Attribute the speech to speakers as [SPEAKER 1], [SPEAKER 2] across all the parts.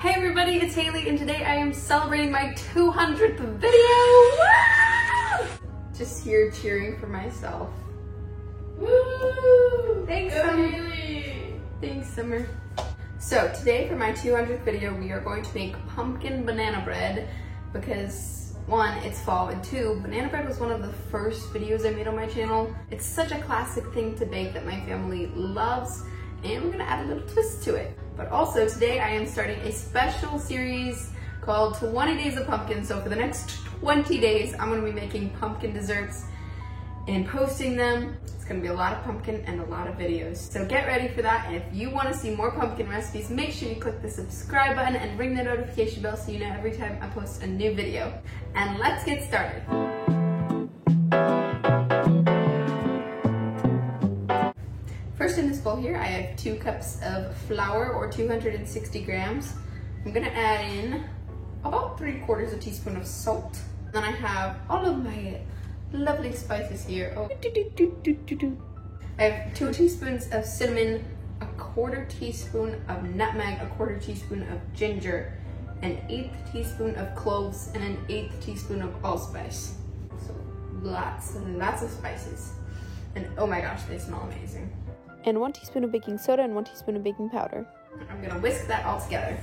[SPEAKER 1] Hey everybody, it's Haley and today I am celebrating my 200th video! Woo! Just here cheering for myself. Woo! Thanks, Summer. Haley. Thanks, Summer. So today for my 200th video, we are going to make pumpkin banana bread because one, it's fall, and two, banana bread was one of the first videos I made on my channel. It's such a classic thing to bake that my family loves, and we're gonna add a little twist to it. But also today I am starting a special series called 20 Days of Pumpkin. So for the next 20 days, I'm gonna be making pumpkin desserts and posting them. It's gonna be a lot of pumpkin and a lot of videos. So get ready for that. And if you wanna see more pumpkin recipes, make sure you click the subscribe button and ring the notification bell so you know every time I post a new video. And let's get started. First in this bowl here, I have 2 cups of flour or 260 grams. I'm gonna add in about 3/4 teaspoon of salt. Then I have all of my lovely spices here. Oh, I have 2 teaspoons of cinnamon, 1/4 teaspoon of nutmeg, 1/4 teaspoon of ginger, 1/8 teaspoon of cloves, and 1/8 teaspoon of allspice. So lots and lots of spices. And oh my gosh, they smell amazing.
[SPEAKER 2] And 1 teaspoon of baking soda and 1 teaspoon of baking powder.
[SPEAKER 1] I'm gonna whisk that all together.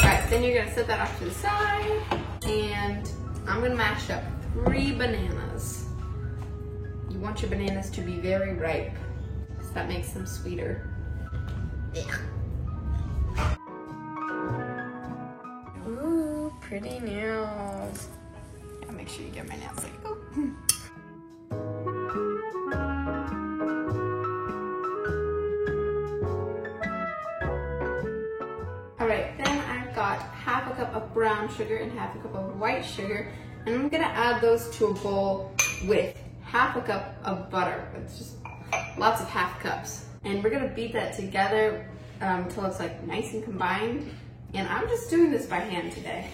[SPEAKER 1] Alright, then you're gonna set that off to the side, and I'm gonna mash up 3 bananas. You want your bananas to be very ripe, because that makes them sweeter. Yeah. Ooh, pretty nails. I'll make sure you get my nails like, oh. All right, then I've got 1/2 cup of brown sugar and 1/2 cup of white sugar, and I'm gonna add those to a bowl with 1/2 cup of butter. It's just lots of 1/2 cups. And we're gonna beat that together until it's like nice and combined. And I'm just doing this by hand today.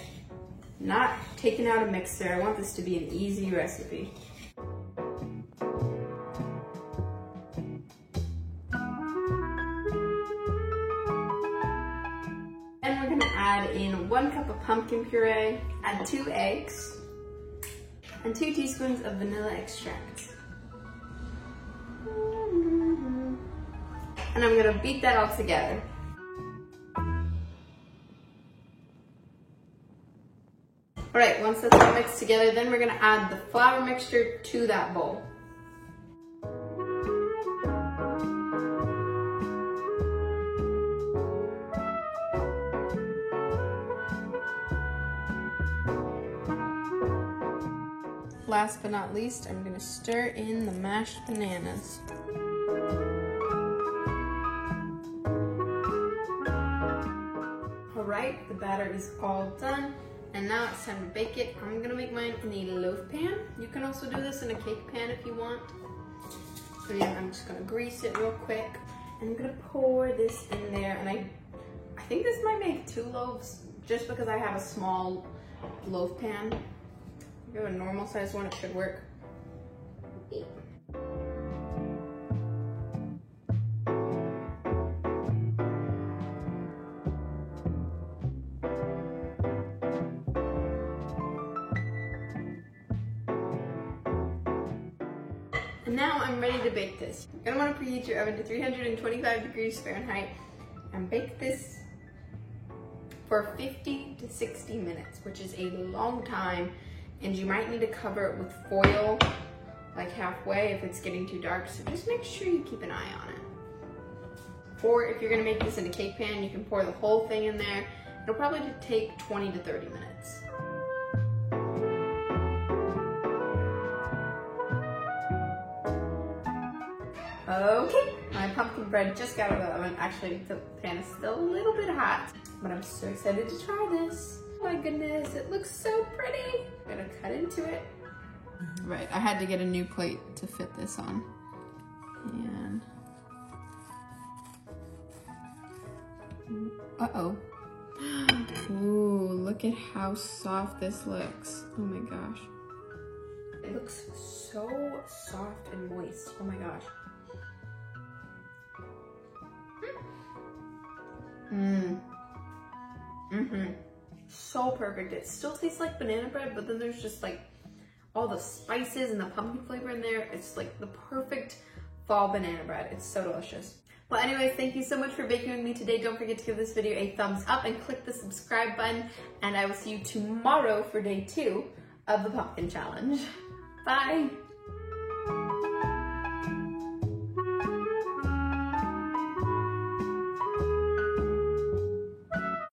[SPEAKER 1] Not taking out a mixer. I want this to be an easy recipe. And we're gonna add in 1 cup of pumpkin puree, add 2 eggs, and 2 teaspoons of vanilla extract. And I'm gonna beat that all together. All right, once that's all mixed together, then we're gonna add the flour mixture to that bowl. Last but not least, I'm gonna stir in the mashed bananas. All right, the batter is all done. And now it's time to bake it. I'm gonna make mine in a loaf pan. You can also do this in a cake pan if you want. So yeah, I'm just gonna grease it real quick. And I'm gonna pour this in there. And I think this might make 2 loaves just because I have a small loaf pan. If you have a normal size one, it should work. And now I'm ready to bake this. You're gonna wanna preheat your oven to 325 degrees Fahrenheit and bake this for 50 to 60 minutes, which is a long time. And you might need to cover it with foil, like halfway if it's getting too dark. So just make sure you keep an eye on it. Or if you're gonna make this in a cake pan, you can pour the whole thing in there. It'll probably take 20 to 30 minutes. Okay, my pumpkin bread just got out of the oven. Actually, the pan is still a little bit hot, but I'm so excited to try this. Oh my goodness, it looks so pretty. I'm gonna cut into it. Right, I had to get a new plate to fit this on. And, uh-oh. Ooh, look at how soft this looks. Oh my gosh. It looks so soft and moist. Oh my gosh. So perfect. It still tastes like banana bread, but then there's just like all the spices and the pumpkin flavor in there. It's like the perfect fall banana bread. It's so delicious. Well, anyways, thank you so much for baking with me today. Don't forget to give this video a thumbs up and click the subscribe button. And I will see you tomorrow for day 2 of the pumpkin challenge. Bye.